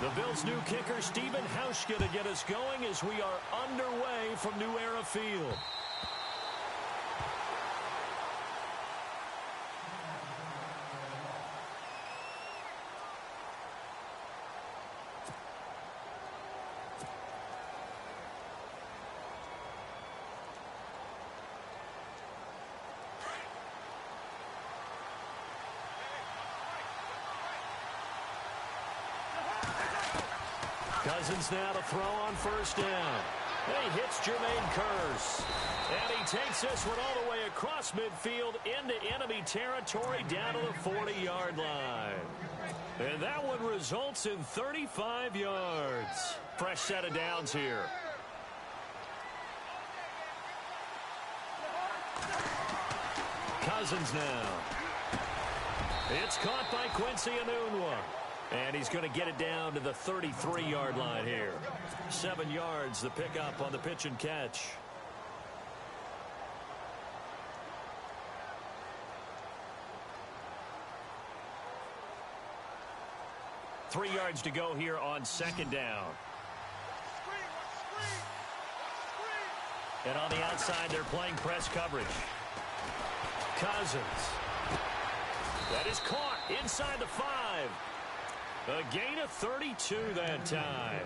The Bills' new kicker, Stephen Hauschka, to get us going as we are underway from New Era Field. Cousins now to throw on first down. He hits Jermaine Kearse. And he takes this one all the way across midfield into enemy territory down to the 40-yard line. And that one results in 35 yards. Fresh set of downs here. Cousins now. It's caught by Quincy Enunwa. And he's going to get it down to the 33-yard line here. 7 yards, the pickup on the pitch and catch. Three yards to go here on second down. And on the outside, they're playing press coverage. Cousins. That is caught inside the 5. A gain of 32 that time.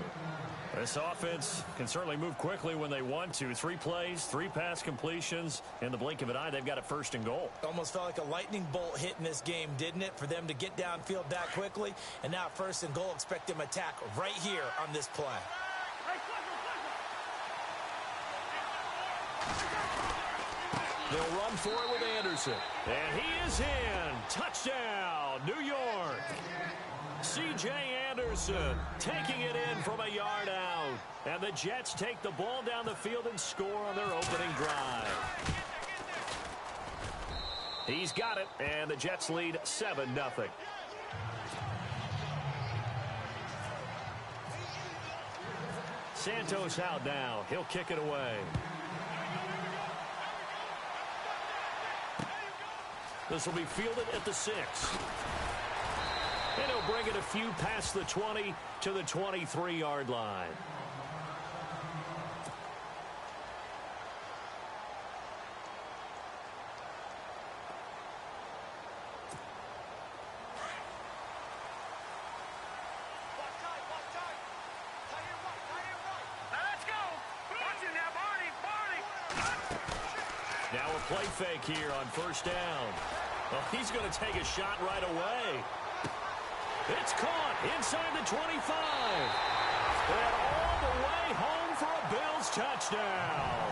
This offense can certainly move quickly when they want to. 3 plays, 3 pass completions. In the blink of an eye, they've got it first and goal. Almost felt like a lightning bolt hit in this game, didn't it? For them to get downfield that quickly. And now first and goal, expect them to attack right here on this play. They'll run for it with Anderson. And he is in. Touchdown, New York. C.J. Anderson taking it in from a yard out. And the Jets take the ball down the field and score on their opening drive. He's got it, and the Jets lead 7-0. Santos out now. He'll kick it away. This will be fielded at the 6. And he'll bring it a few past the 20 to the 23-yard line. Now a play fake here on first down. Well, he's going to take a shot right away. It's caught inside the 25. And all the way home for a Bills touchdown.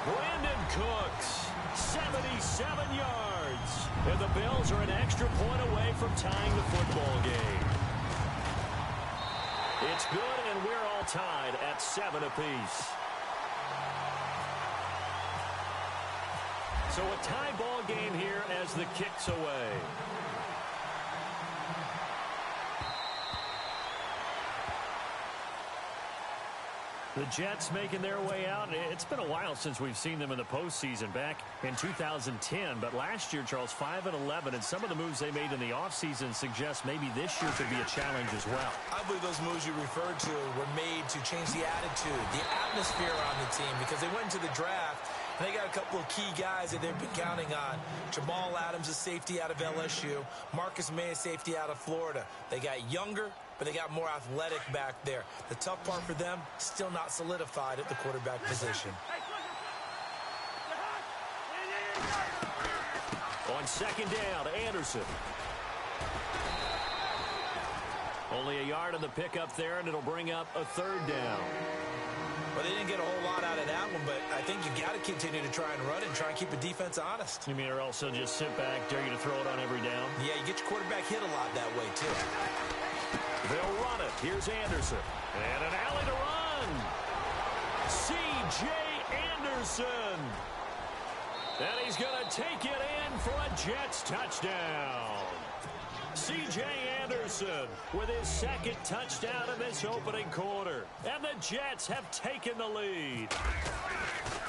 Brandon Cooks, 77 yards. And the Bills are an extra point away from tying the football game. It's good, and we're all tied at 7 apiece. So a tie ball game here as the kick's away. The Jets making their way out. It's been a while since we've seen them in the postseason, back in 2010. But last year, Charles, 5-11, and some of the moves they made in the offseason suggest maybe this year could be a challenge as well. I believe those moves you referred to were made to change the attitude, the atmosphere on the team, because they went into the draft and they got a couple of key guys that they've been counting on. Jamal Adams, a safety out of LSU. Marcus May, a safety out of Florida. They got younger, but they got more athletic back there. The tough part for them, still not solidified at the quarterback position. On second down, Anderson. Only a yard on the pickup there, and it'll bring up a third down. Well, they didn't get a whole lot out of that one, but I think you got to continue to try and run and try and keep the defense honest. You mean or also just sit back, dare you to throw it on every down? Yeah, you get your quarterback hit a lot that way, too. They'll run it. Here's Anderson. And an alley to run. C.J. Anderson. And he's going to take it in for a Jets touchdown. C.J. Anderson with his second touchdown in this opening quarter. And the Jets have taken the lead.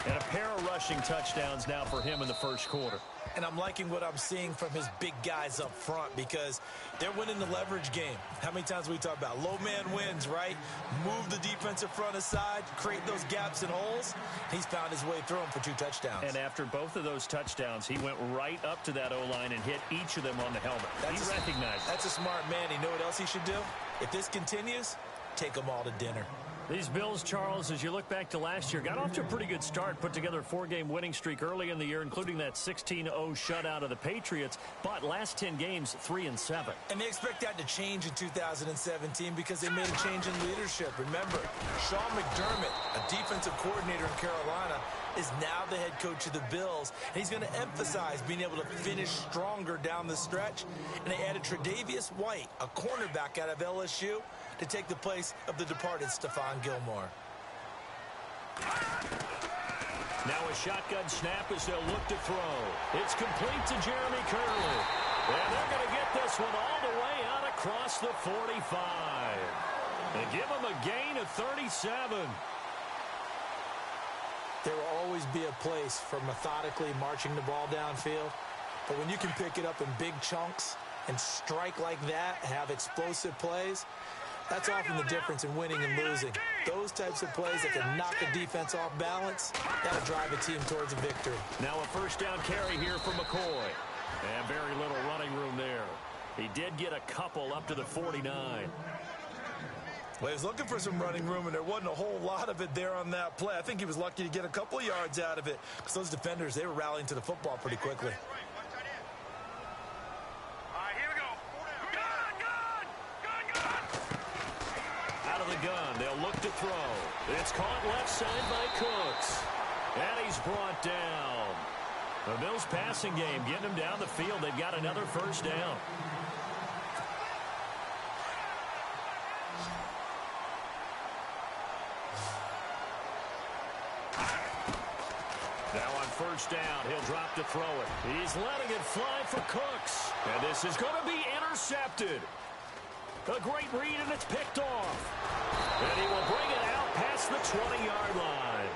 And a pair of rushing touchdowns now for him in the first quarter. And I'm liking what I'm seeing from his big guys up front because they're winning the leverage game. How many times we talk about low man wins, right? Move the defensive front aside, create those gaps and holes. He's found his way through them for 2 touchdowns. And after both of those touchdowns, he went right up to that O-line and hit each of them on the helmet. He recognized it. That's a smart man. You know what else he should do? If this continues, take them all to dinner. These Bills, Charles, as you look back to last year, got off to a pretty good start, put together a 4-game winning streak early in the year, including that 16-0 shutout of the Patriots, but last 10 games, 3-7. And they expect that to change in 2017 because they made a change in leadership. Remember, Sean McDermott, a defensive coordinator in Carolina, is now the head coach of the Bills, and he's going to emphasize being able to finish stronger down the stretch. And they added Tre'Davious White, a cornerback out of LSU, to take the place of the departed Stephon Gilmore. Now a shotgun snap as they'll look to throw. It's complete to Jeremy Curley. And they're going to get this one all the way out across the 45. And give him a gain of 37. There will always be a place for methodically marching the ball downfield. But when you can pick it up in big chunks and strike like that, have explosive plays, that's often the difference in winning and losing. Those types of plays that can knock a defense off balance, that'll drive a team towards a victory. Now a first down carry here for McCoy. And very little running room there. He did get a couple up to the 49. Well, he was looking for some running room, and there wasn't a whole lot of it there on that play. I think he was lucky to get a couple of yards out of it because those defenders, they were rallying to the football pretty quickly. Gun. They'll look to throw. It's caught left side by Cooks. And he's brought down. The Bills passing game getting him down the field. They've got another first down. Now on first down, he'll drop to throw it. He's letting it fly for Cooks. And this is going to be intercepted. A great read, and it's picked off. And he will bring it out past the 20-yard line.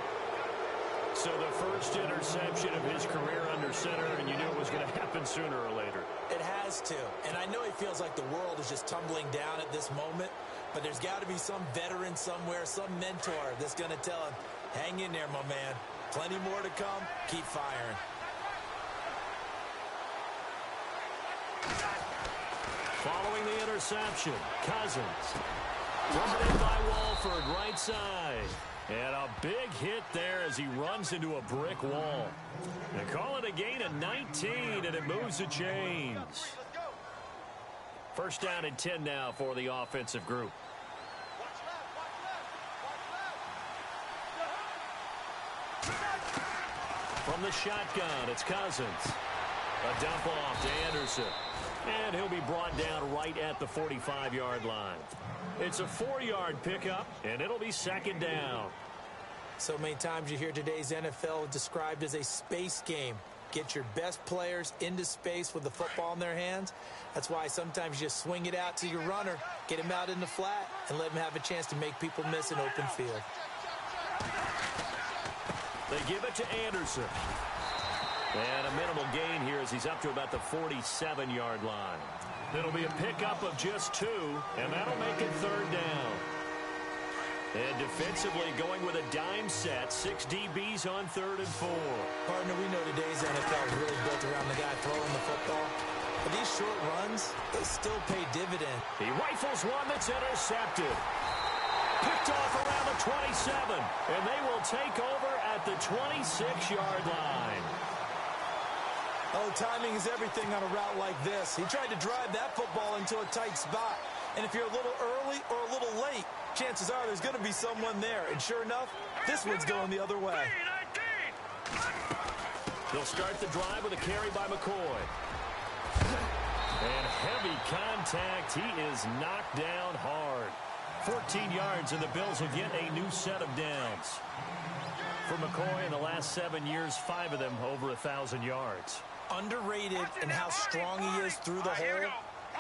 So the first interception of his career under center, and you knew it was going to happen sooner or later. It has to. And I know he feels like the world is just tumbling down at this moment, but there's got to be some veteran somewhere, some mentor that's going to tell him, hang in there, my man. Plenty more to come. Keep firing. Following the interception, Cousins. Brought in by Walford, right side. And a big hit there as he runs into a brick wall. They call it a gain of 19, and it moves the chains. First down and 10 now for the offensive group. From the shotgun, it's Cousins. A dump off to Anderson. And he'll be brought down right at the 45-yard line. It's a 4-yard pickup, and it'll be second down. So many times you hear today's NFL described as a space game. Get your best players into space with the football in their hands. That's why sometimes you just swing it out to your runner, get him out in the flat, and let him have a chance to make people miss an open field. They give it to Anderson. And a minimal gain here as he's up to about the 47-yard line. It'll be a pickup of just 2, and that'll make it third down. And defensively going with a dime set, 6 DBs on 3rd and 4. Partner, we know today's NFL is really built around the guy throwing the football. But these short runs, they still pay dividend. He rifles one that's intercepted. Picked off around the 27, and they will take over at the 26-yard line. Oh, timing is everything on a route like this. He tried to drive that football into a tight spot. And if you're a little early or a little late, chances are there's going to be someone there. And sure enough, this one's going the other way. They'll start the drive with a carry by McCoy. And heavy contact. He is knocked down hard. 14 yards, and the Bills will get a new set of downs. For McCoy in the last 7 years, 5 of them over 1,000 yards. Underrated in how strong he is through the hole.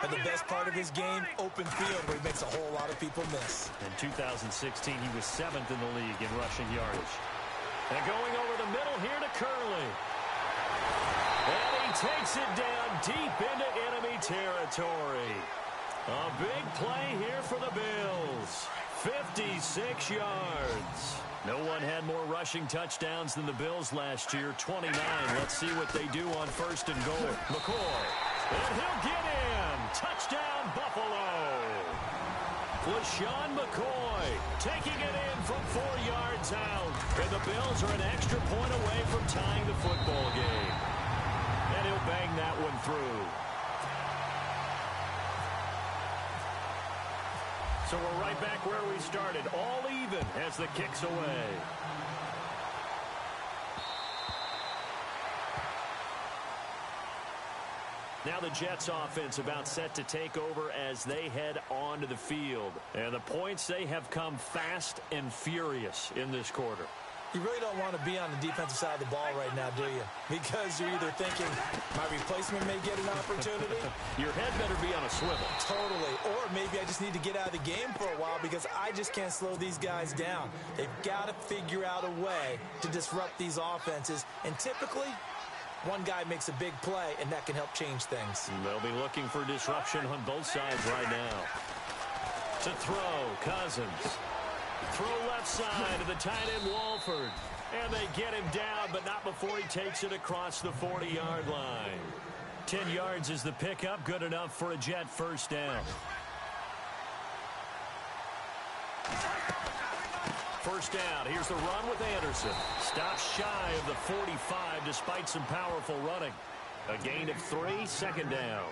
And the best part of his game, open field, where he makes a whole lot of people miss. In 2016, he was 7th in the league in rushing yardage. And going over the middle here to Curley. And he takes it down deep into enemy territory. A big play here for the Bills. 56 yards. No one had more rushing touchdowns than the Bills last year, 29. Let's see what they do on 1st and goal. McCoy. And he'll get in. Touchdown, Buffalo. LaShawn McCoy taking it in from 4 yards out. And the Bills are an extra point away from tying the football game. And he'll bang that one through. So we're right back where we started, all even as the kick's away. Now the Jets offense about set to take over as they head onto the field. And the points, they have come fast and furious in this quarter. You really don't want to be on the defensive side of the ball right now, do you? Because you're either thinking, my replacement may get an opportunity. Your head better be on a swivel. Totally. Or maybe I just need to get out of the game for a while because I just can't slow these guys down. They've got to figure out a way to disrupt these offenses. And typically, one guy makes a big play, and that can help change things. They'll be looking for disruption on both sides right now. To throw, Cousins. Throw left side to the tight end, Walford. And they get him down, but not before he takes it across the 40-yard line. 10 yards is the pickup, good enough for a Jet first down. First down, here's the run with Anderson. Stops shy of the 45 despite some powerful running. A gain of 3, second down.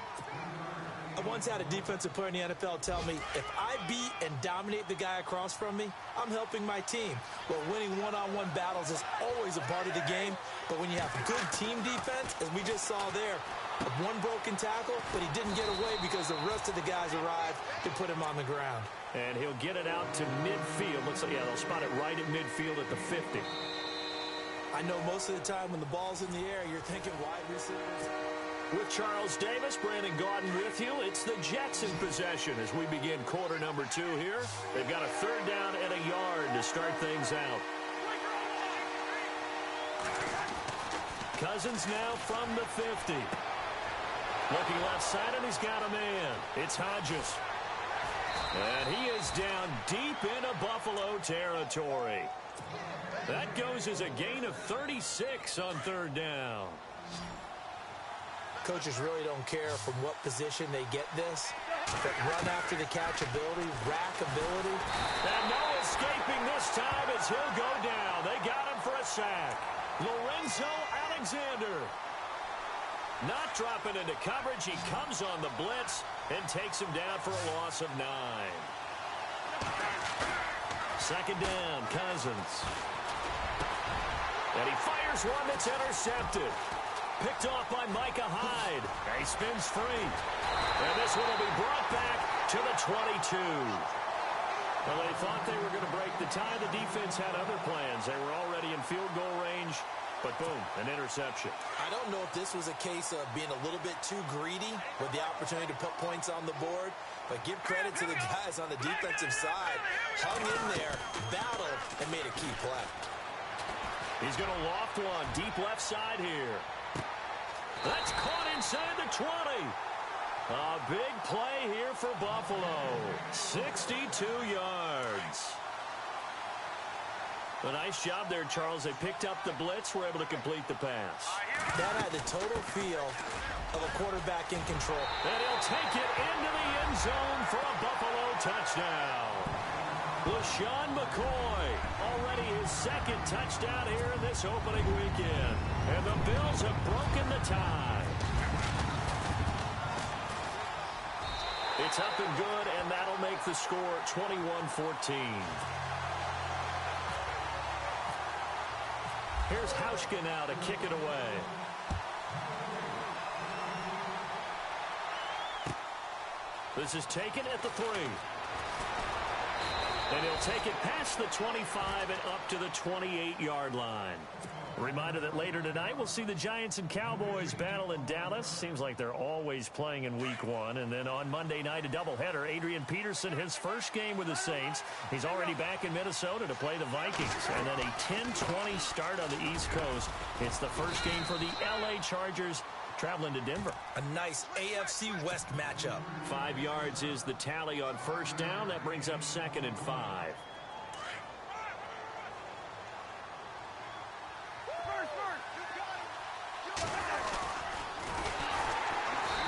I once had a defensive player in the NFL tell me, if I beat and dominate the guy across from me, I'm helping my team. Well, winning one-on-one battles is always a part of the game, but when you have good team defense, as we just saw there, one broken tackle, but he didn't get away because the rest of the guys arrived to put him on the ground. And he'll get it out to midfield. Looks like, yeah, they'll spot it right at midfield at the 50. I know most of the time when the ball's in the air, you're thinking wide receivers. With Charles Davis, Brandon Gaudin with you. It's the Jets in possession as we begin quarter number 2 here. They've got a third down and a yard to start things out. Cousins now from the 50. Looking left side, and he's got a man. It's Hodges. And he is down deep into Buffalo territory. That goes as a gain of 36 on third down. Coaches really don't care from what position they get this. But run after the catch ability, rack ability. And no escaping this time as he'll go down. They got him for a sack. Lorenzo Alexander. Not dropping into coverage. He comes on the blitz and takes him down for a loss of 9. Second down, Cousins. And he fires one that's intercepted. Picked off by Micah Hyde. And he spins free. And this one will be brought back to the 22. Well, they thought they were going to break the tie. The defense had other plans. They were already in field goal range. But boom, an interception. I don't know if this was a case of being a little bit too greedy with the opportunity to put points on the board. But give credit to the guys on the defensive side. Hung in there, battled, and made a key play. He's going to loft one deep left side here. That's caught inside the 20. A big play here for Buffalo. 62 yards. A nice job there, Charles. They picked up the blitz, were able to complete the pass. That had the total feel of a quarterback in control. And he'll take it into the end zone for a Buffalo touchdown. LaShawn McCoy, already his second touchdown here in this opening weekend. And the Bills have broken the tie. It's up and good, and that'll make the score 21-14. Here's Hauschka now to kick it away. This is taken at the 3. And he'll take it past the 25 and up to the 28-yard line. A reminder that later tonight we'll see the Giants and Cowboys battle in Dallas. Seems like they're always playing in week 1. And then on Monday night, a doubleheader. Adrian Peterson, his first game with the Saints. He's already back in Minnesota to play the Vikings. And then a 10-20 start on the East Coast. It's the first game for the L.A. Chargers traveling to Denver. A nice AFC West matchup. 5 yards is the tally on first down. That brings up 2nd and 5.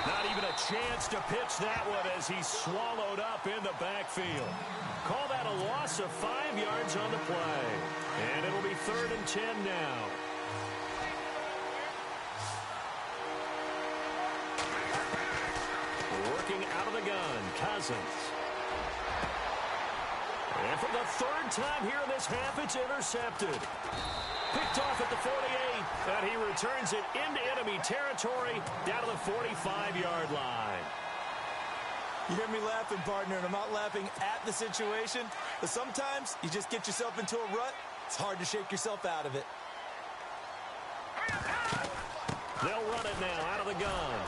Not even a chance to pitch that one as he's swallowed up in the backfield. Call that a loss of 5 yards on the play. And it'll be 3rd and 10 now. Working out of the gun, Cousins. And for the 3rd time here in this half, it's intercepted. Picked off at the 48, and he returns it into enemy territory down to the 45-yard line. You hear me laughing, partner, and I'm not laughing at the situation, but sometimes you just get yourself into a rut. It's hard to shake yourself out of it. They'll run it now out of the gun.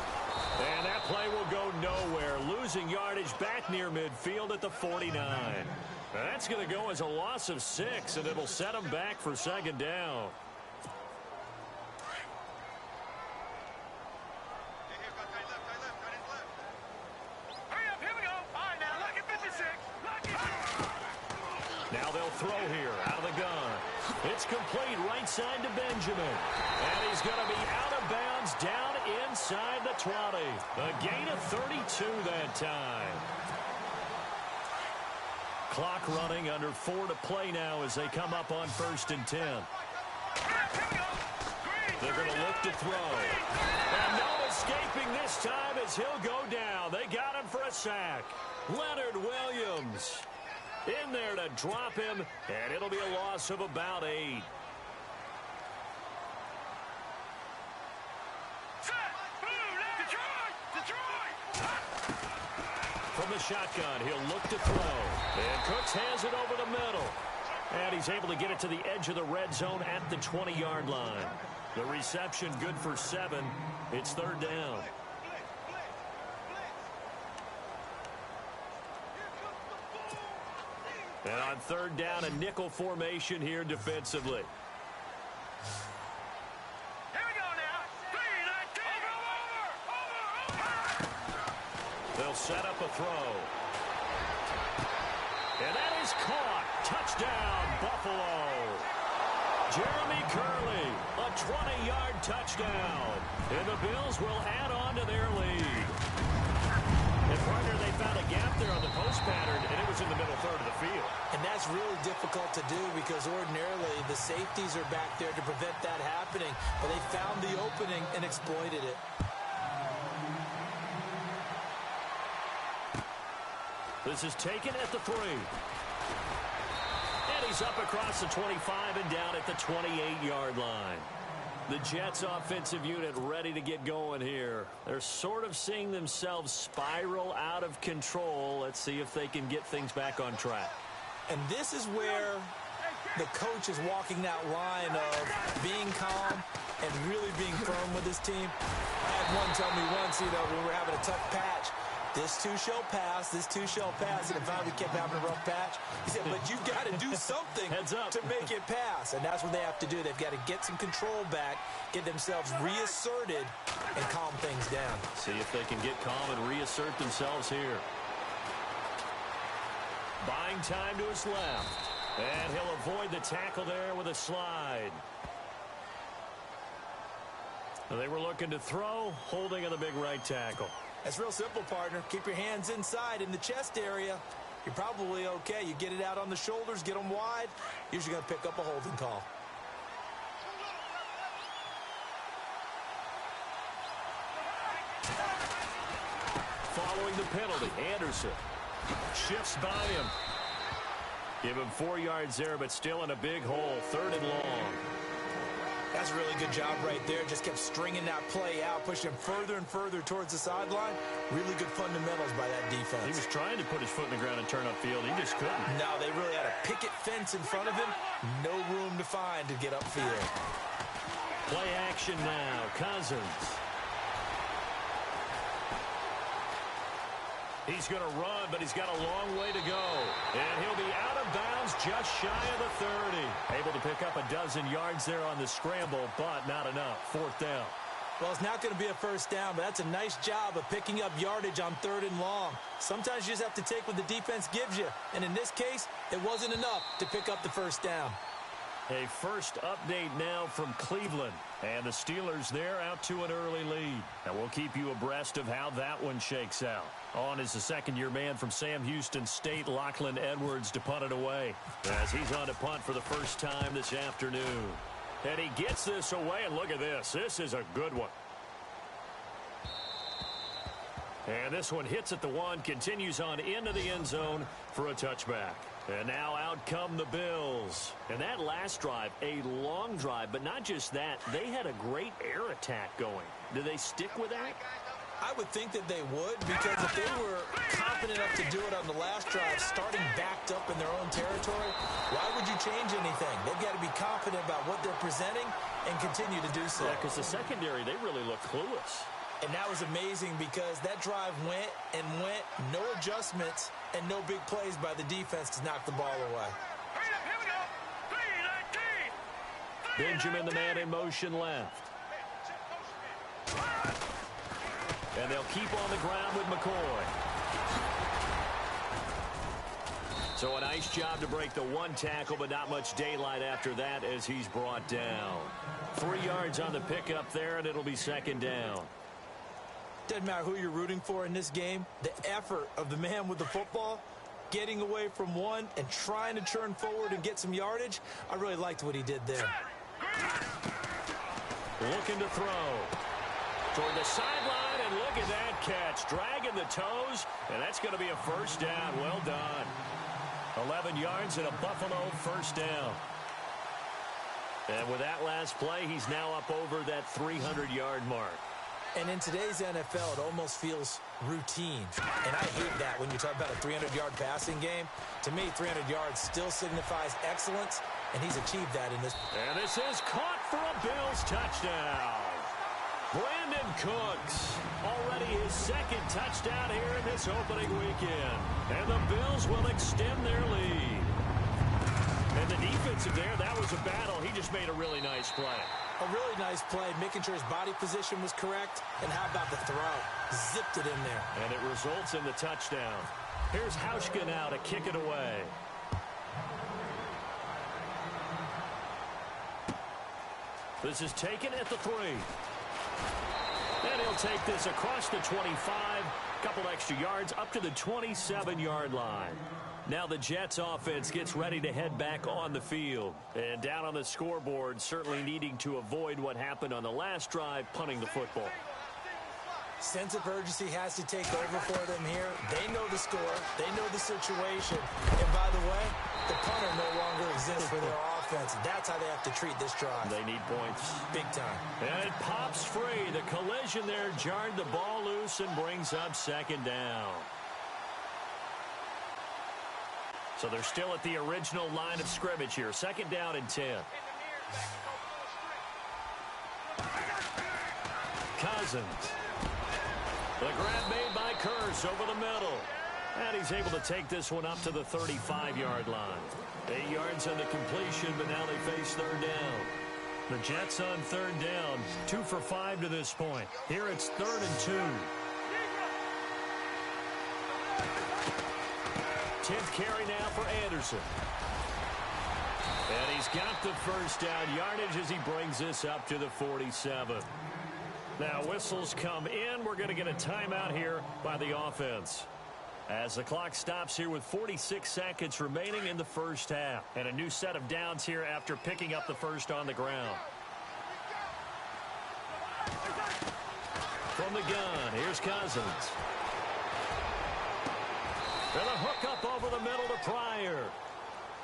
And that play will go nowhere, losing yardage back near midfield at the 49. That's going to go as a loss of 6, and it'll set them back for 2nd down. Now they'll throw here out of the gun. It's complete right side to Benjamin. And he's going to be out of bounds down inside the 20. A gain of 32 that time. Clock running, under 4 to play now as they come up on 1st and 10. They're going to look to throw. And no escaping this time as he'll go down. They got him for a sack. Leonard Williams in there to drop him, and it'll be a loss of about 8. From the shotgun, he'll look to throw. And Cooks has it over the middle. And he's able to get it to the edge of the red zone at the 20-yard line. The reception good for 7. It's 3rd down. And on 3rd down, a nickel formation here defensively. They'll set up a throw. And that is caught. Touchdown, Buffalo. Jeremy Curley, a 20-yard touchdown. And the Bills will add on to their lead. And, partner, they found a gap there on the post pattern, and it was in the middle third of the field. And that's really difficult to do because ordinarily the safeties are back there to prevent that happening. But they found the opening and exploited it. This is taken at the 3. And he's up across the 25 and down at the 28-yard line. The Jets offensive unit ready to get going here. They're sort of seeing themselves spiral out of control. Let's see if they can get things back on track. And this is where the coach is walking that line of being calm and really being firm with his team. I had one tell me once, when we were having a tough patch, this too shall pass, this too shall pass. And if we kept having a rough patch, he said, but you've got to do something to make it pass. And that's what they have to do. They've got to get some control back, get themselves reasserted, and calm things down. See if they can get calm and reassert themselves here. Buying time to his left. And he'll avoid the tackle there with a slide. They were looking to throw, holding on the big right tackle. That's real simple, partner. Keep your hands inside in the chest area. You're probably okay. You get it out on the shoulders, get them wide. Usually going to pick up a holding call. Following the penalty, Anderson shifts by him. Give him 4 yards there, but still in a big hole. 3rd and long. That's a really good job right there. Just kept stringing that play out, pushing him further and further towards the sideline. Really good fundamentals by that defense. He was trying to put his foot in the ground and turn upfield. He just couldn't. No, they really had a picket fence in front of him. No room to find to get upfield. Play action now. Cousins. He's going to run, but he's got a long way to go. And he'll be out of bounds just shy of the 30. Able to pick up a dozen yards there on the scramble, but not enough. Fourth down. Well, it's not going to be a first down, but that's a nice job of picking up yardage on 3rd and long. Sometimes you just have to take what the defense gives you. And in this case, it wasn't enough to pick up the first down. A first update now from Cleveland. And the Steelers there out to an early lead. And we'll keep you abreast of how that one shakes out. On is the second-year man from Sam Houston State, Lachlan Edwards, to punt it away. As he's on to punt for the first time this afternoon. And he gets this away, and look at this. This is a good one. And this one hits at the 1, continues on into the end zone for a touchback. And now out come the Bills. And that last drive, a long drive, but not just that. They had a great air attack going. Do they stick with that? I would think that they would, because if they were confident enough to do it on the last drive, starting backed up in their own territory, why would you change anything? They've got to be confident about what they're presenting and continue to do so. Yeah, because the secondary, they really look clueless. And that was amazing because that drive went and went, no adjustments, and no big plays by the defense to knock the ball away. Benjamin, the man in motion left. And they'll keep on the ground with McCoy. So a nice job to break the one tackle, but not much daylight after that as he's brought down. 3 yards on the pickup there, and it'll be second down. Doesn't matter who you're rooting for in this game. The effort of the man with the football, getting away from one and trying to turn forward and get some yardage, I really liked what he did there. Looking to throw. Toward the sideline, and look at that catch. Dragging the toes, and that's going to be a first down. Well done. 11 yards and a Buffalo first down. And with that last play, he's now up over that 300-yard mark. And in today's NFL, it almost feels routine. And I hate that when you talk about a 300-yard passing game. To me, 300 yards still signifies excellence, and he's achieved that in this. And this is caught for a Bills touchdown. Brandon Cooks, already his second touchdown here in this opening weekend. And the Bills will extend their lead. And the defensive there, that was a battle. He just made a really nice play. A really nice play, making sure his body position was correct. And how about the throw? Zipped it in there. And it results in the touchdown. Here's Hauschka now to kick it away. This is taken at the 3. And he'll take this across the 25. Couple extra yards up to the 27-yard line. Now the Jets offense gets ready to head back on the field. And down on the scoreboard, certainly needing to avoid what happened on the last drive, punting the football. Sense of urgency has to take over for them here. They know the score. They know the situation. And by the way, the punter no longer exists for their offense. That's how they have to treat this drive. They need points. Big time. And it pops free. The collision there jarred the ball loose and brings up second down. So they're still at the original line of scrimmage here. Second down and 10. Cousins. The grab made by Curse over the middle. And he's able to take this one up to the 35-yard line. 8 yards on the completion, but now they face third down. The Jets on third down, 2 for 5 to this point. Here it's 3rd and 2. 10th carry now for Anderson. And he's got the first down yardage as he brings this up to the 47. Now whistles come in. We're going to get a timeout here by the offense. As the clock stops here with 46 seconds remaining in the first half. And a new set of downs here after picking up the first on the ground. From the gun, here's Cousins. And a hook up over the middle to Pryor.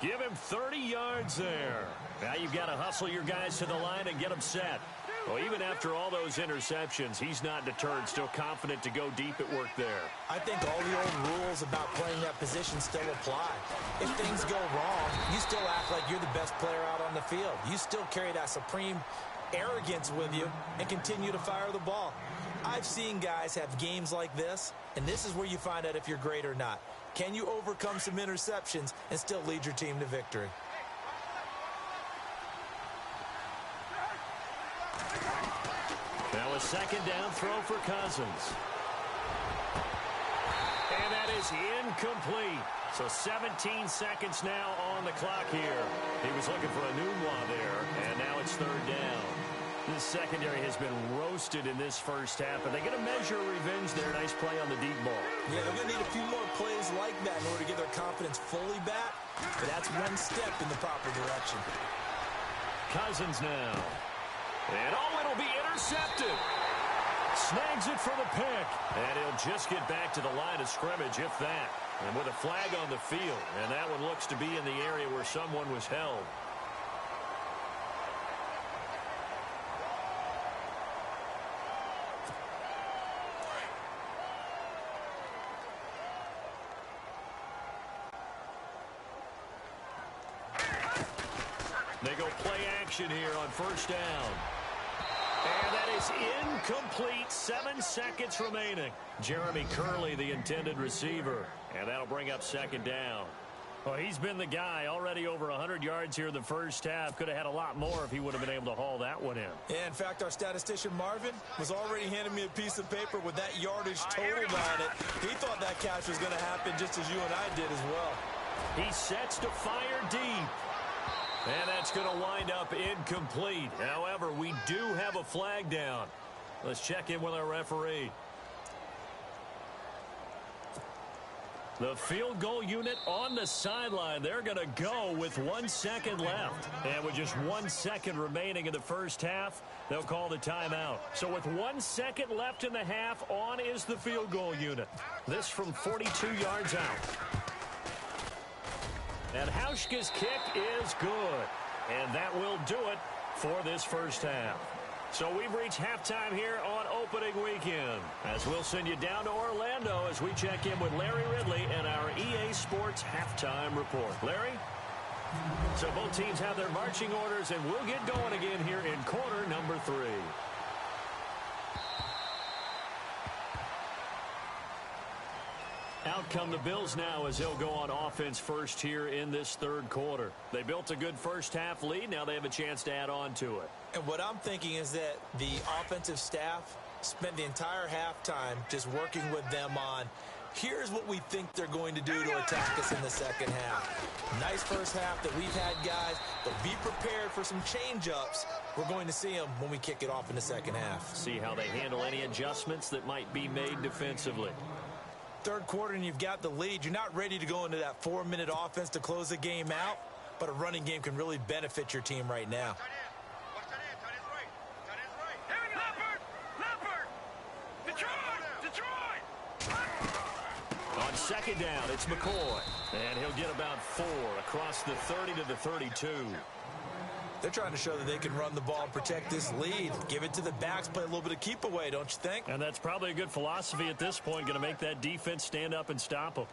Give him 30 yards there. Now you've got to hustle your guys to the line and get them set. Well, even after all those interceptions, he's not deterred, still confident to go deep at work there. I think all the old rules about playing that position still apply. If things go wrong, you still act like you're the best player out on the field. You still carry that supreme arrogance with you and continue to fire the ball. I've seen guys have games like this, and this is where you find out if you're great or not. Can you overcome some interceptions and still lead your team to victory? Now a second down throw for Cousins. And that is incomplete. So 17 seconds now on the clock here. He was looking for a Numwa there, and now it's third down. This secondary has been roasted in this first half, but they get a measure of revenge there. Nice play on the deep ball. Yeah, they're going to need a few more plays like that in order to get their confidence fully back. But that's one step in the proper direction. Cousins now. And it'll be intercepted. Snags it for the pick. And he'll just get back to the line of scrimmage, if that. And with a flag on the field. And that one looks to be in the area where someone was held. They go play action here on first down. And that is incomplete. 7 seconds remaining. Jeremy Curley, the intended receiver. And that'll bring up second down. Well, he's been the guy. Already over 100 yards here in the first half. Could have had a lot more if he would have been able to haul that one in. Yeah, in fact, our statistician Marvin was already handing me a piece of paper with that yardage totaled on it. He thought that catch was going to happen just as you and I did as well. He sets to fire deep. And that's going to wind up incomplete. However, we do have a flag down. Let's check in with our referee. The field goal unit on the sideline. They're going to go with 1 second left. And with just 1 second remaining in the first half, they'll call the timeout. So with 1 second left in the half, on is the field goal unit. This from 42 yards out. And Hauschka's kick is good. And that will do it for this first half. So we've reached halftime here on opening weekend. As we'll send you down to Orlando as we check in with Larry Ridley and our EA Sports halftime report. Larry? So both teams have their marching orders, and we'll get going again here in quarter number 3. Out come the Bills now as they'll go on offense first here in this third quarter. They built a good first half lead. Now they have a chance to add on to it. And what I'm thinking is that the offensive staff spent the entire halftime just working with them on, here's what we think they're going to do to attack us in the second half. Nice first half that we've had, guys, but be prepared for some change-ups. We're going to see them when we kick it off in the second half. See how they handle any adjustments that might be made defensively. Third quarter and you've got the lead. You're not ready to go into that 4-minute offense to close the game out, but a running game can really benefit your team right now. On second down, it's McCoy. And he'll get about 4 across the 30 to the 32. They're trying to show that they can run the ball and protect this lead. Give it to the backs, play a little bit of keep away, don't you think? And that's probably a good philosophy at this point, going to make that defense stand up and stop them.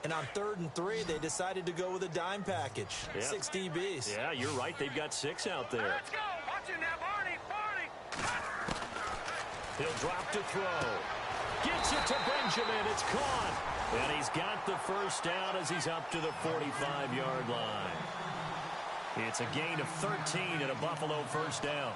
And on 3rd and 3, they decided to go with a dime package. Yeah. 6 DBs. Yeah, you're right. They've got 6 out there. Let's go. Watch it now, Barney. He'll drop to throw. Gets it to Benjamin. It's caught. And he's got the first down as he's up to the 45-yard line. It's a gain of 13 and a Buffalo first down.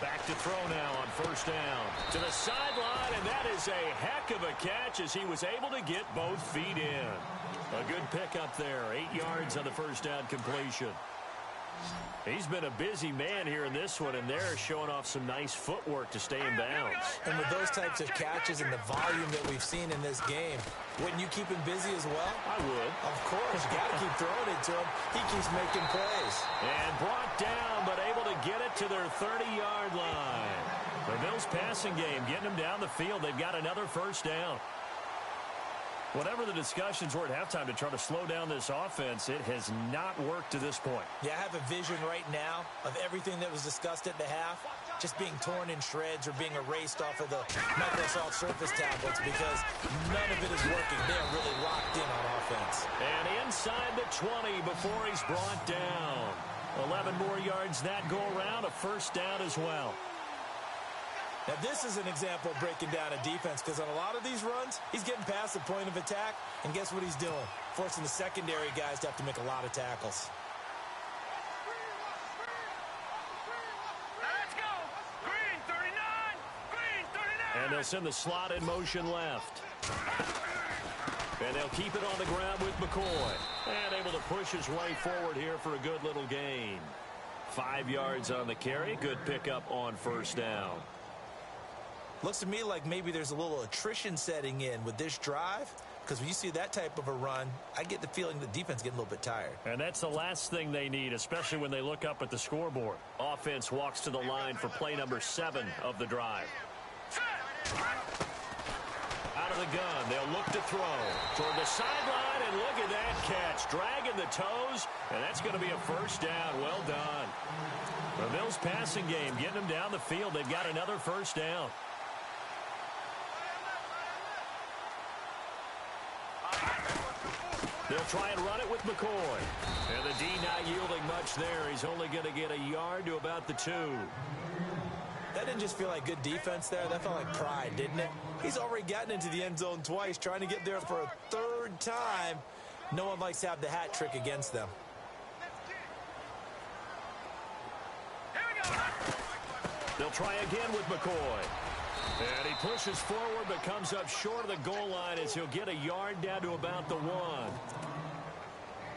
Back to throw now on first down. To the sideline, and that is a heck of a catch as he was able to get both feet in. A good pickup there. 8 yards on the first down completion. He's been a busy man here in this one, and they're showing off some nice footwork to stay in bounds. And with those types of catches and the volume that we've seen in this game, wouldn't you keep him busy as well? I would. Of course. You got to keep throwing it to him. He keeps making plays. And brought down, but able to get it to their 30-yard line. The Bills passing game getting them down the field. They've got another first down. Whatever the discussions were at halftime to try to slow down this offense, it has not worked to this point. Yeah, I have a vision right now of everything that was discussed at the half just being torn in shreds or being erased off of the Microsoft Surface tablets because none of it is working. They're really locked in on offense. And inside the 20 before he's brought down. 11 more yards that go around, a first down as well. Now, this is an example of breaking down a defense because on a lot of these runs, he's getting past the point of attack, and guess what he's doing? Forcing the secondary guys to have to make a lot of tackles. Let's go. Green 39. Green 39. And they'll send the slot in motion left. And they'll keep it on the ground with McCoy. And able to push his way forward here for a good little gain. 5 yards on the carry. Good pickup on first down. Looks to me like maybe there's a little attrition setting in with this drive because when you see that type of a run, I get the feeling the defense getting a little bit tired. And that's the last thing they need, especially when they look up at the scoreboard. Offense walks to the line for play number 7 of the drive. Out of the gun, they'll look to throw toward the sideline, and look at that catch. Dragging the toes, and that's going to be a first down. Well done. The Bills passing game getting them down the field. They've got another first down. They'll try and run it with McCoy. And the D not yielding much there. He's only going to get a yard to about the 2. That didn't just feel like good defense there. That felt like pride, didn't it? He's already gotten into the end zone twice, trying to get there for a 3rd time. No one likes to have the hat trick against them. They'll try again with McCoy. And he pushes forward but comes up short of the goal line as he'll get a yard down to about the 1.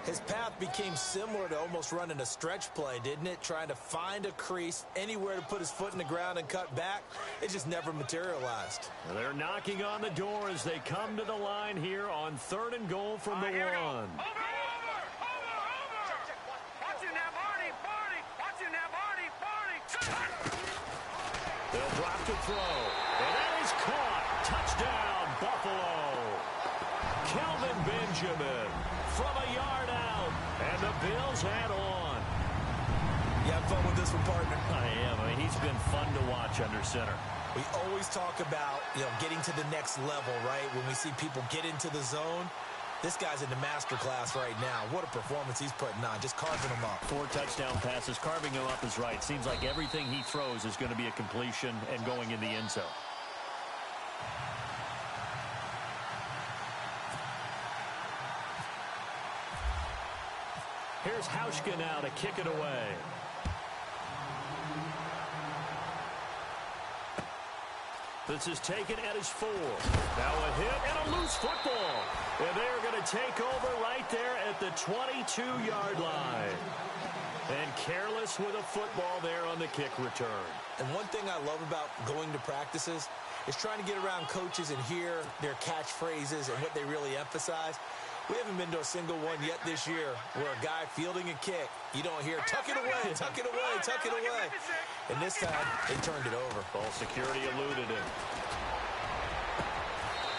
His path became similar to almost running a stretch play, didn't it? Trying to find a crease, anywhere to put his foot in the ground and cut back. It just never materialized. They're knocking on the door as they come to the line here on 3rd and goal from the 1. Over. Watching that Barney. Watching that Barney. They'll drop to throw. And that is caught. Touchdown, Buffalo. Kelvin Benjamin from a yard out. And the Bills head on. You have fun with this one, partner? I am. I mean, he's been fun to watch under center. We always talk about, getting to the next level, right? When we see people get into the zone. This guy's in the master class right now. What a performance he's putting on, just carving them up. 4 touchdown passes. Carving him up is right. Seems like everything he throws is going to be a completion and going in the end zone. Here's Hauschka now to kick it away. This is taken at his 4. Now a hit and a loose football. And they're going to take over right there at the 22-yard line. And careless with a football there on the kick return. And one thing I love about going to practices is trying to get around coaches and hear their catchphrases and what they really emphasize. We haven't been to a single one yet this year where a guy fielding a kick, you don't hear, tuck it away, tuck it away, tuck it away. And this time, they turned it over. Ball security eluded him.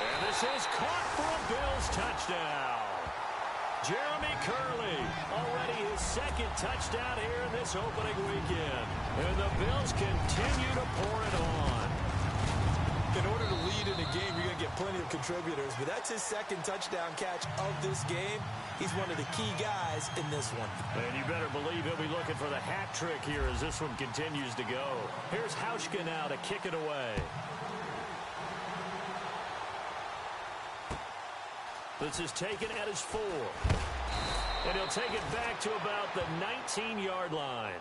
And this is caught for a Bills touchdown. Jeremy Curley, already his 2nd touchdown here in this opening weekend. And the Bills continue to pour it on. In order to lead in a game, you're going to get plenty of contributors, but that's his 2nd touchdown catch of this game. He's one of the key guys in this one. And you better believe he'll be looking for the hat trick here as this one continues to go. Here's Hauschka now to kick it away. This is taken at his 4. And he'll take it back to about the 19-yard line.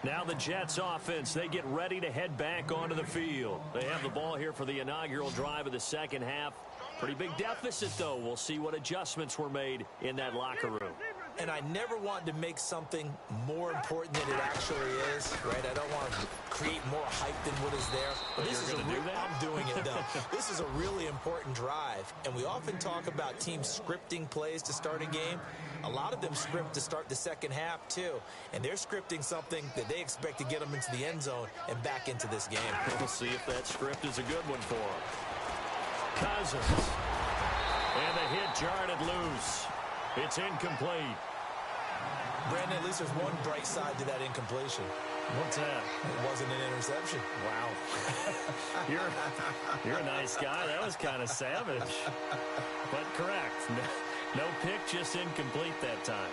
Now the Jets offense, they get ready to head back onto the field. They have the ball here for the inaugural drive of the 2nd half. Pretty big deficit, though. We'll see what adjustments were made in that locker room. And I never want to make something more important than it actually is, right? I don't want to create more hype than what is there. But this is I'm doing it, though. This is a really important drive. And we often talk about teams scripting plays to start a game. A lot of them script to start the second half, too. And they're scripting something that they expect to get them into the end zone and back into this game. We'll see if that script is a good one for them. Cousins. And the hit jarred loose. It's incomplete. Brandon, at least there's one bright side to that incompletion. What's that? It wasn't an interception. Wow. You're a nice guy. That was kind of savage. But correct. No pick, just incomplete that time.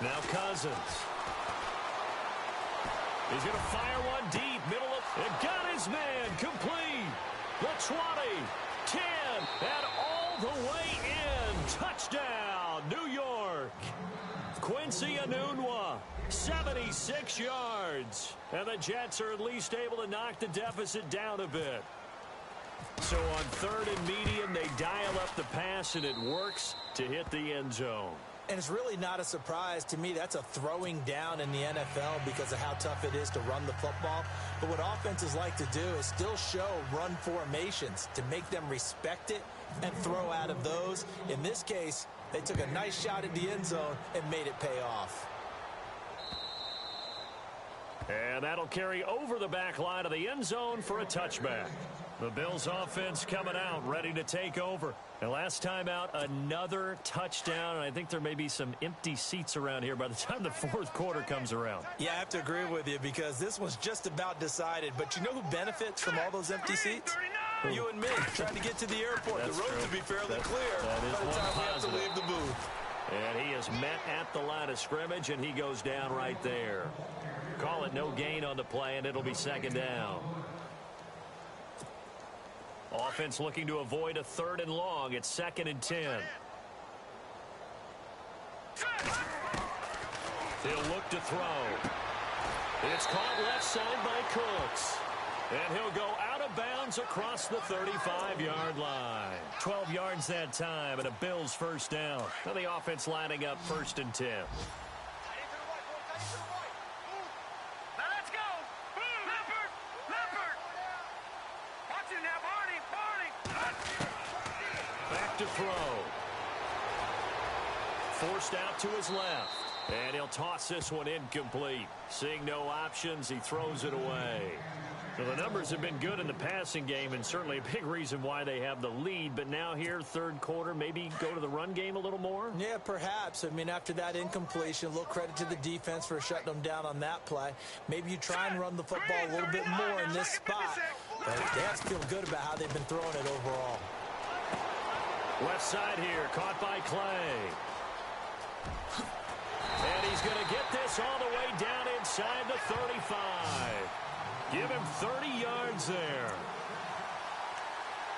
Now Cousins. He's going to fire one deep. Middle of it. Got his man. Complete. The 20. 10. And all the way in. Touchdown. New York. Quincy Enunwa. 76 yards. And the Jets are at least able to knock the deficit down a bit. So on third and medium, they dial up the pass, and it works to hit the end zone. And it's really not a surprise to me. That's a throwing down in the NFL because of how tough it is to run the football. But what offenses like to do is still show run formations to make them respect it and throw out of those. In this case, they took a nice shot at the end zone and made it pay off. And that'll carry over the back line of the end zone for a touchback. The Bills offense coming out, ready to take over. And last time out, another touchdown. And I think there may be some empty seats around here by the time the fourth quarter comes around. Yeah, I have to agree with you because this was just about decided. But you know who benefits from all those empty seats? You and me, trying to get to the airport. That's the roads true. will be fairly clear That is by the time we have to positive. leave the booth. And he is met at the line of scrimmage, and he goes down right there. Call it no gain on the play, and it'll be second down. Offense looking to avoid a third and long. It's 2nd and 10. He'll look to throw. It's caught left side by Cooks. And he'll go out of bounds across the 35-yard line. 12 yards that time, and a Bills first down. Now the offense lining up 1st and 10. Back to throw. Forced out to his left. And he'll toss this one incomplete. Seeing no options, he throws it away. So the numbers have been good in the passing game, and certainly a big reason why they have the lead. But now here, third quarter, maybe go to the run game a little more? Yeah, perhaps. I mean, after that incompletion, a little credit to the defense for shutting them down on that play. Maybe you try and run the football a little bit more in this spot. But they have to feel good about how they've been throwing it overall. Left side here, caught by Clay. And he's going to get this all the way down inside the 35. Give him 30 yards there.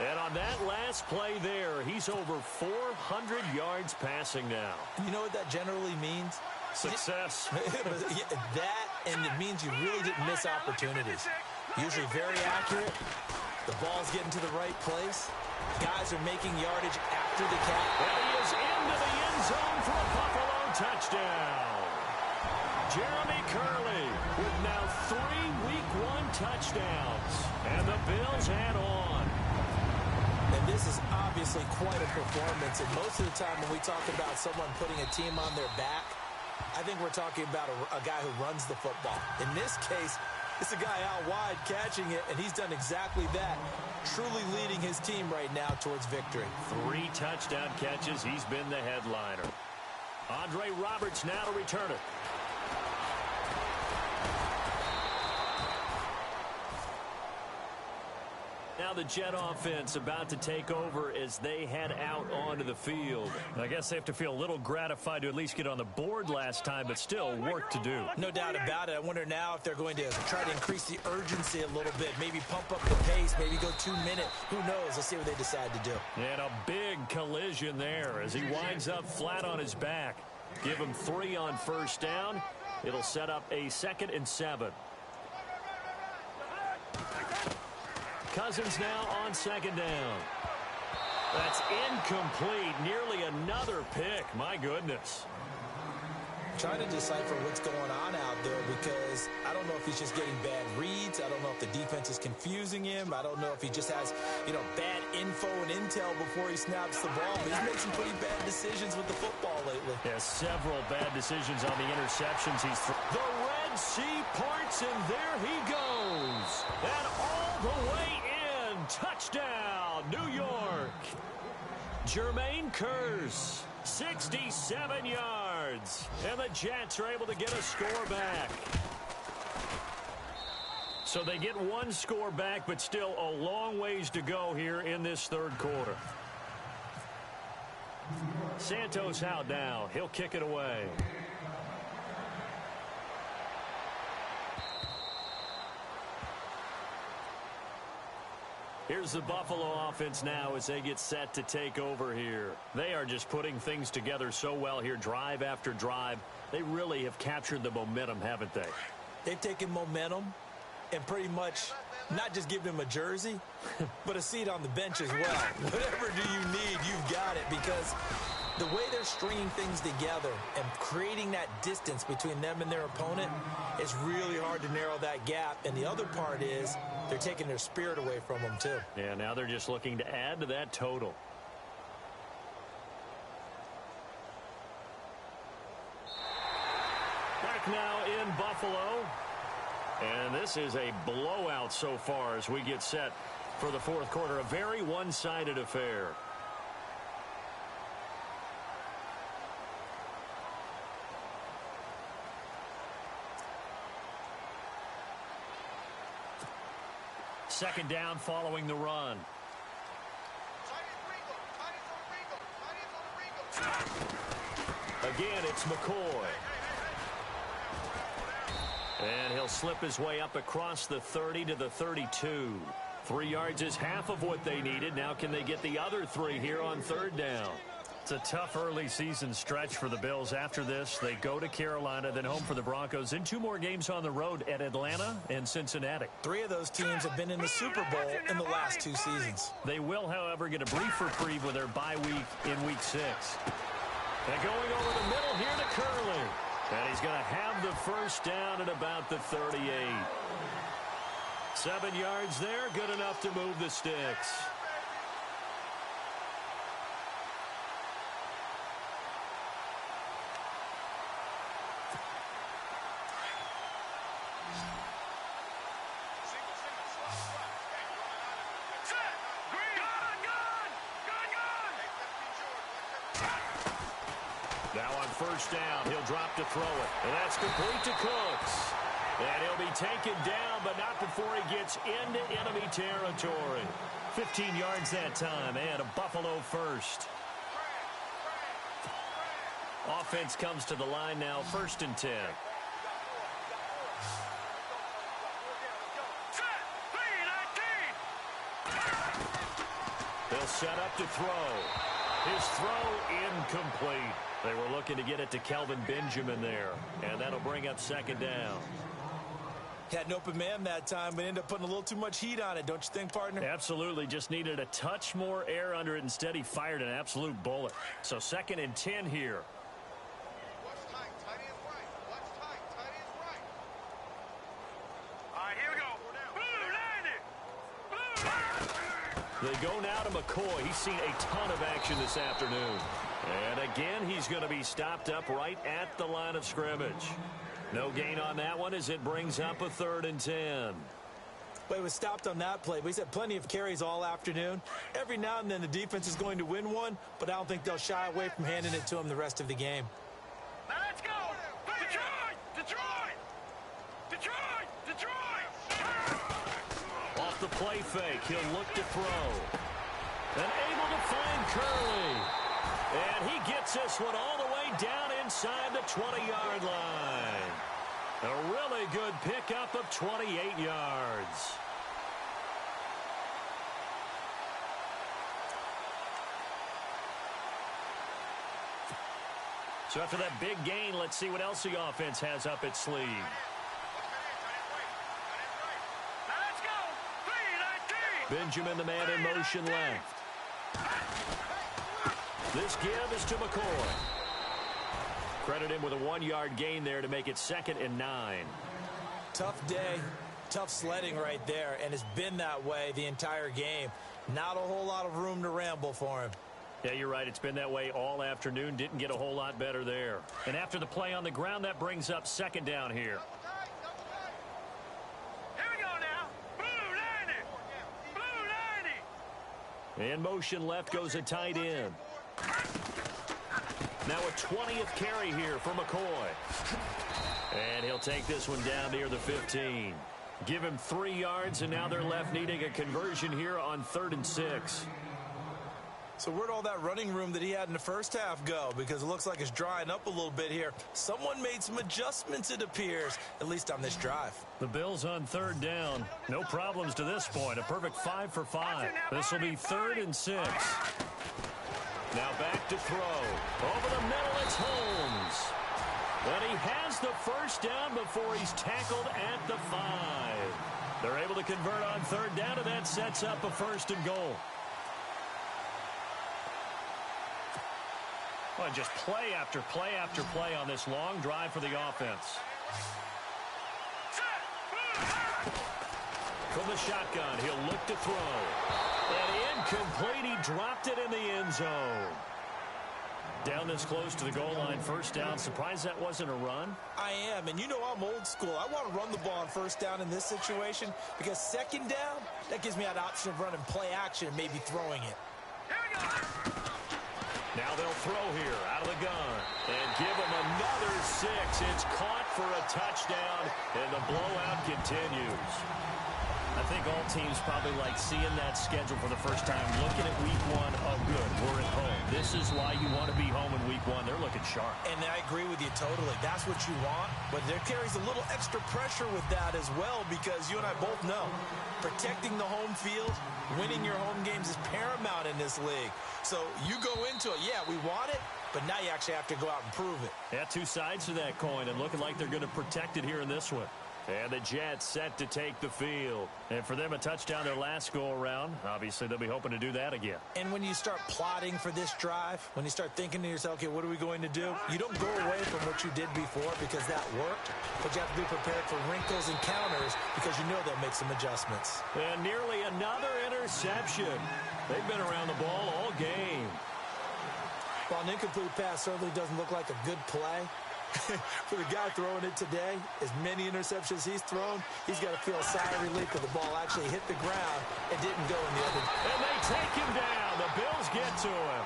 And on that last play there, he's over 400 yards passing now. You know what that generally means? Success. That, and it means you really didn't miss opportunities. Usually very accurate. The ball's getting to the right place. Guys are making yardage after the catch. And he is into the end zone for a Buffalo touchdown. Jeremy Curley with now 3 Week 1 touchdowns. And the Bills head on. And this is obviously quite a performance. And most of the time when we talk about someone putting a team on their back, I think we're talking about a guy who runs the football. In this case, it's a guy out wide catching it, and he's done exactly that. Truly leading his team right now towards victory. 3 touchdown catches. He's been the headliner. Andre Roberts now to return it. Now the Jet offense about to take over as they head out onto the field. I guess they have to feel a little gratified to at least get on the board last time, but still work to do. No doubt about it. I wonder now if they're going to try to increase the urgency a little bit, maybe pump up the pace, maybe go 2 minutes. Who knows? Let's see what they decide to do. And a big collision there as he winds up flat on his back. Give him 3 on first down. It'll set up a 2nd and 7. Cousins now on 2nd down. That's incomplete. Nearly another pick. My goodness. Trying to decipher what's going on out there because I don't know if he's just getting bad reads. I don't know if the defense is confusing him. I don't know if he just has, bad info and intel before he snaps the ball. But he's made some pretty bad decisions with the football lately. Yeah, several bad decisions on the interceptions he's thrown. The Red Sea parts, and there he goes. And all the way in. Touchdown, New York. Jermaine Kearse. 67 yards, and the Jets are able to get a score back. So they get one score back, but still a long ways to go here in this third quarter. Santos out now. He'll kick it away. Here's the Buffalo offense now as they get set to take over here. They are just putting things together so well here, drive after drive. They really have captured the momentum, haven't they? They've taken momentum and pretty much not just given him a jersey, but a seat on the bench as well. Whatever do you need, you've got it, because the way they're stringing things together and creating that distance between them and their opponent is really hard to narrow that gap. And the other part is they're taking their spirit away from them, too. Yeah, now they're just looking to add to that total. Back now in Buffalo. And this is a blowout so far as we get set for the fourth quarter. A very one-sided affair. Second down following the run. Again, it's McCoy. And he'll slip his way up across the 30 to the 32. 3 yards is half of what they needed. Now can they get the other 3 here on third down? It's a tough early season stretch for the Bills. After this, they go to Carolina, then home for the Broncos, and 2 more games on the road at Atlanta and Cincinnati. 3 of those teams have been in the Super Bowl in the last 2 seasons. They will, however, get a brief reprieve with their bye week in Week 6. And going over the middle here to Curley. And he's going to have the first down at about the 38. 7 yards there, good enough to move the sticks. Now on first down, he'll drop to throw it. And that's complete to Cooks. And he'll be taken down, but not before he gets into enemy territory. 15 yards that time, and a Buffalo first. Offense comes to the line now, 1st and 10. They'll set up to throw. His throw incomplete. They were looking to get it to Kelvin Benjamin there, and that'll bring up second down. Had an open man that time, but ended up putting a little too much heat on it, don't you think, partner? Absolutely. Just needed a touch more air under it. Instead, he fired an absolute bullet. So 2nd and 10 here. Watch tight. Tight is right. Watch tight. Tight is right. All right, here we go. Blue, landed. They go now to McCoy. He's seen a ton of action this afternoon. And again, he's going to be stopped up right at the line of scrimmage. No gain on that one as it brings up a 3rd and 10. But he was stopped on that play. But he's had plenty of carries all afternoon. Every now and then the defense is going to win one, but I don't think they'll shy away from handing it to him the rest of the game. Now let's go. Detroit! Detroit! Detroit! Detroit! Off the play fake, he'll look to throw. And able to find Curley. And he gets this one all the way down inside the 20-yard line. A really good pickup of 28 yards. So after that big gain, let's see what else the offense has up its sleeve. Now let's go. 3-19. Benjamin, the man in motion left. This give is to McCoy. Credit him with a 1-yard gain there to make it 2nd and 9. Tough day, tough sledding right there, and it's been that way the entire game. Not a whole lot of room to ramble for him. Yeah, you're right. It's been that way all afternoon. Didn't get a whole lot better there. And after the play on the ground, that brings up 2nd down here. Here we go now. Blue 90. Blue 90. In motion left goes a tight end. Now a 20th carry here for McCoy. And he'll take this one down near the 15. Give him 3 yards, and now they're left needing a conversion here on 3rd and 6. So where'd all that running room that he had in the first half go? Because it looks like it's drying up a little bit here. Someone made some adjustments, it appears, at least on this drive. The Bills on 3rd down. No problems to this point. A perfect 5 for 5. This will be 3rd and 6. Now back to throw. Over the middle, it's Holmes. And he has the first down before he's tackled at the 5. They're able to convert on 3rd down, and that sets up a 1st and goal. Well, just play after play after play on this long drive for the offense. From the shotgun, he'll look to throw. And incomplete, he dropped it in the end zone. Down this close to the goal line, 1st down. Surprised that wasn't a run? I am, and you know I'm old school. I want to run the ball on 1st down in this situation because 2nd down, that gives me that option of running play action and maybe throwing it. Here we go. Now they'll throw here out of the gun and give him another 6. It's caught for a touchdown, and the blowout continues. I think all teams probably like seeing that schedule for the first time, looking at week 1. Oh, good, we're at home. This is why you want to be home in week 1. They're looking sharp. And I agree with you totally. That's what you want, but there carries a little extra pressure with that as well because you and I both know protecting the home field, winning your home games is paramount in this league. So you go into it, yeah, we want it, but now you actually have to go out and prove it. Yeah, 2 sides to that coin, and looking like they're going to protect it here in this one. And the Jets set to take the field. And for them, a touchdown their last go-around. Obviously, they'll be hoping to do that again. And when you start plotting for this drive, when you start thinking to yourself, okay, what are we going to do? You don't go away from what you did before because that worked, but you have to be prepared for wrinkles and counters because you know they'll make some adjustments. And nearly another interception. They've been around the ball all game. While an incomplete pass certainly doesn't look like a good play, for the guy throwing it today, as many interceptions he's thrown, he's got to feel a sigh of relief that the ball actually hit the ground and didn't go in the other. And they take him down. The Bills get to him.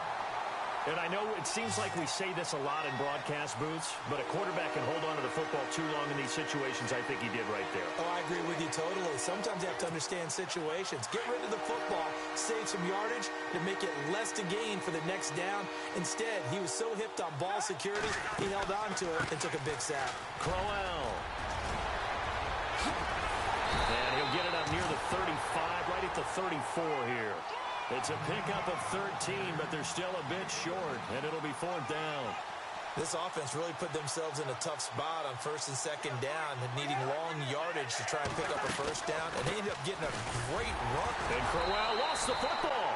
And I know it seems like we say this a lot in broadcast booths, but a quarterback can hold on to the football too long in these situations. I think he did right there. Oh, I agree with you totally. Sometimes you have to understand situations. Get rid of the football, save some yardage to make it less to gain for the next down. Instead, he was so hipped on ball security, he held on to it and took a big sack. Crowell. And he'll get it up near the 35, right at the 34 here. It's a pickup of 13, but they're still a bit short, and it'll be 4th down. This offense really put themselves in a tough spot on 1st and 2nd down and needing long yardage to try and pick up a 1st down, and they ended up getting a great run. And Crowell lost the football.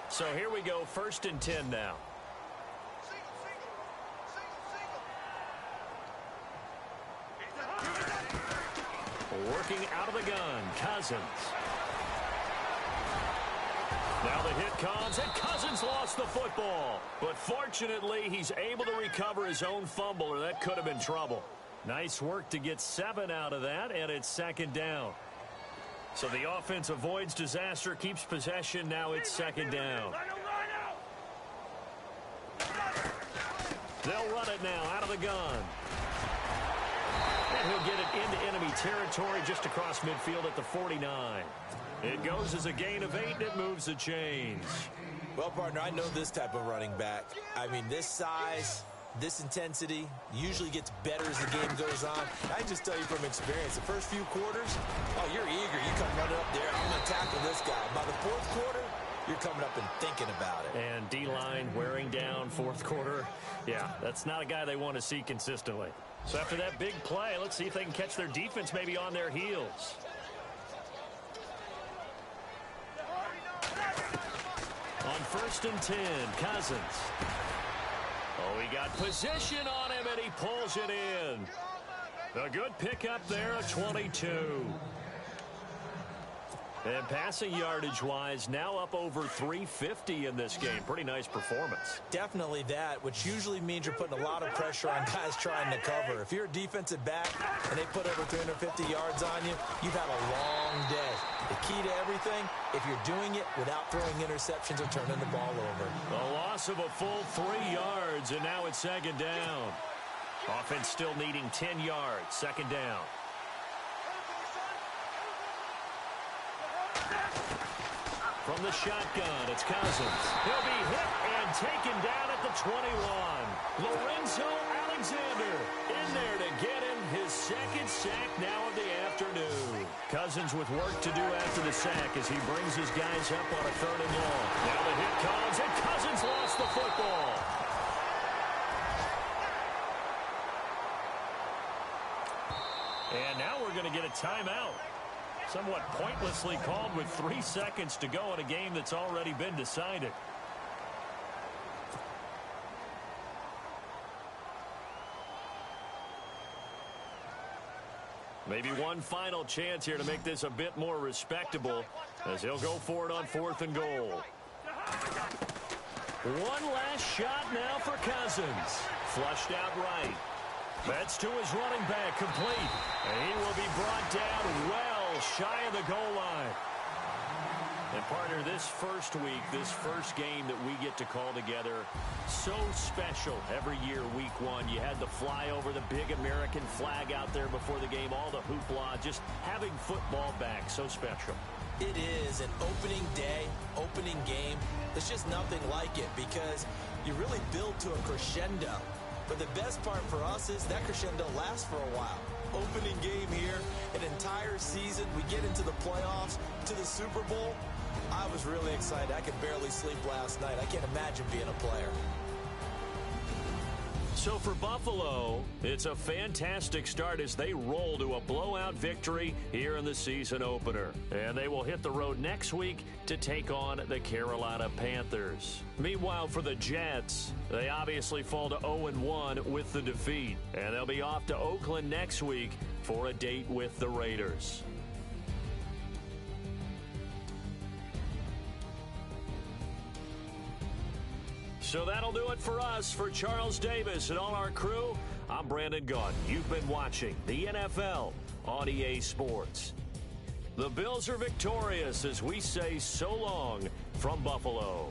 So here we go, 1st and 10 now. Working out of the gun, Cousins. Now the hit comes, and Cousins lost the football. But fortunately, he's able to recover his own fumble, or that could have been trouble. Nice work to get 7 out of that, and it's 2nd down. So the offense avoids disaster, keeps possession. Now it's 2nd down. They'll run it now out of the gun. And he'll get it into enemy territory just across midfield at the 49. It goes as a gain of 8, and it moves the chains. Well, partner, I know this type of running back. I mean, this size, this intensity usually gets better as the game goes on. I can just tell you from experience, the first few quarters, oh, you're eager. You come running up there, I'm going to tackle this guy. By the 4th quarter, you're coming up and thinking about it. And D-line wearing down fourth quarter. Yeah, that's not a guy they want to see consistently. So after that big play, let's see if they can catch their defense maybe on their heels. On 1st and 10, Cousins. Oh, he got position on him, and he pulls it in. A good pickup there, a 22. And passing yardage-wise, now up over 350 in this game. Pretty nice performance. Definitely that, which usually means you're putting a lot of pressure on guys trying to cover. If you're a defensive back and they put over 350 yards on you, you've had a long day. The key to everything, if you're doing it without throwing interceptions or turning the ball over. A loss of a full 3 yards, and now it's 2nd down. Offense still needing 10 yards, 2nd down. From the shotgun, it's Cousins. He'll be hit and taken down at the 21. Lorenzo Alexander in there to get him his 2nd sack now of the afternoon. Cousins with work to do after the sack as he brings his guys up on a 3rd and long. Now the hit comes, and Cousins lost the football. And now we're going to get a timeout. Somewhat pointlessly called with 3 seconds to go in a game that's already been decided. Maybe one final chance here to make this a bit more respectable as he'll go for it on 4th and goal. One last shot now for Cousins. Flushed out right. That's to his running back, complete. And he will be brought down well shy of the goal line. And partner, this first week, this first game that we get to call together, so special every year, week 1. You had the flyover, the big American flag out there before the game, all the hoopla, just having football back, so special. It is an opening day, opening game. There's just nothing like it because you really build to a crescendo. But the best part for us is that crescendo lasts for a while. Opening game here, an entire season. We get into the playoffs, to the Super Bowl. I was really excited. I could barely sleep last night. I can't imagine being a player. So for Buffalo, it's a fantastic start as they roll to a blowout victory here in the season opener. And they will hit the road next week to take on the Carolina Panthers. Meanwhile, for the Jets, they obviously fall to 0-1 with the defeat. And they'll be off to Oakland next week for a date with the Raiders. So that'll do it for us. For Charles Davis and all our crew, I'm Brandon Gaudin. You've been watching the NFL on EA Sports. The Bills are victorious as we say so long from Buffalo.